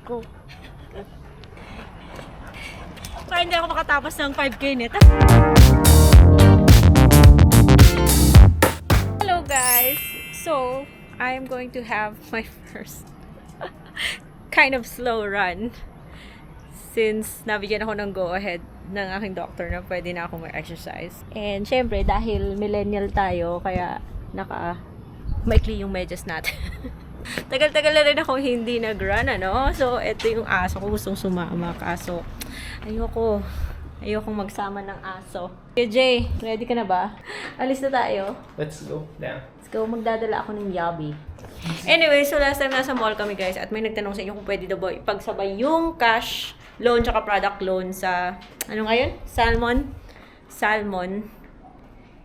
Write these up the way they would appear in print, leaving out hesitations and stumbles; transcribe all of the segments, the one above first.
Go. Kaya hindi ako makatapos ng 5K nito. Hello guys! So, I am going to have my first kind of slow run since nabigyan ako ng go-ahead ng aking doctor na pwede na ako mag-exercise. And syempre, dahil millennial tayo, kaya maikli yung medyas natin. Tagal-tagal na rin ako hindi nag-run, ano? So, ito yung aso ko. Gustong sumama. Kaso, ayokong magsama ng aso. Okay, Jay, ready ka na ba? Alis na tayo. Let's go now. Let's go. Magdadala ako ng yabi. Anyway, so last time nasa mall kami guys at may nagtanong sa inyo kung pwede daw ba ipagsabay yung cash loan tsaka product loan sa, ano ngayon? Salmon.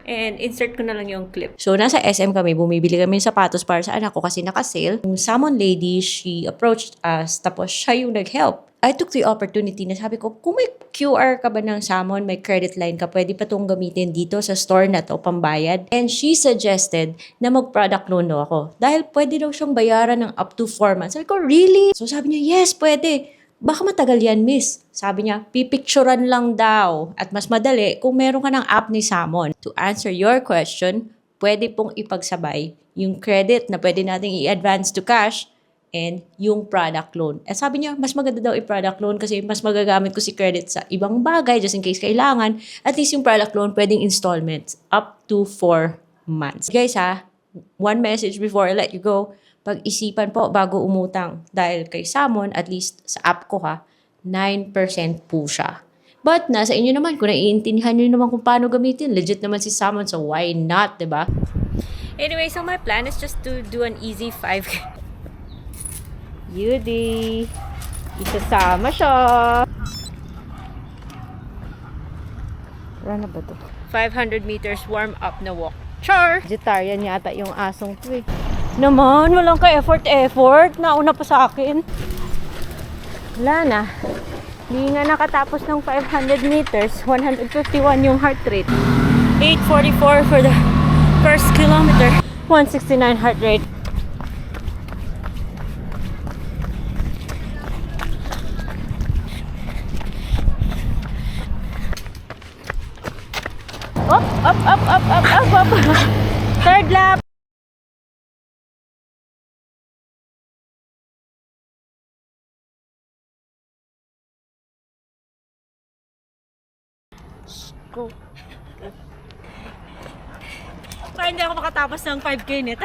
And insert ko na lang yung clip. So, nasa SM kami, bumibili kami ng sapatos para sa anak ko kasi naka-sale. Yung salmon lady, she approached us, tapos siya yung nag-help. I took the opportunity na sabi ko, kung may QR ka ba ng salmon, may credit line ka, pwede pa itong gamitin dito sa store na to, pambayad. And she suggested na mag-product loan daw ako. Dahil pwede daw siyang bayaran ng up to 4 months. Sabi ko, really? So, sabi niya, yes, pwede. Baka matagal yan, miss. Sabi niya, pipicturan lang daw. At mas madali kung meron ka ng app ni Salmon. To answer your question, pwede pong ipagsabay yung credit na pwede nating i-advance to cash and yung product loan. At sabi niya, mas maganda daw i-product loan kasi mas magagamit ko si credit sa ibang bagay just in case kailangan. At least yung product loan pwedeng installments up to 4 months. Guys ha, one message before I let you go. Pag-isipan po bago umutang. Dahil kay Salmon, at least sa app ko ha, 9% po siya. But nasa inyo naman, kung naiintindihan nyo naman kung paano gamitin. Legit naman si Salmon, so why not, diba? Anyway, so my plan is just to do an easy 5K. Yudi! Isasama siya! Wala na ba to? 500 meters warm up na walk. Char! Vegetarian yata yung asong to eh. Naman, walang ka-effort. Nauna pa sa akin. Wala na. Hindi nga nakatapos ng 500 meters. 151 yung heart rate. 844 for the first kilometer. 169 heart rate. Up. Third lap. Go. Kaya hindi ako makatapos ng 5K nito.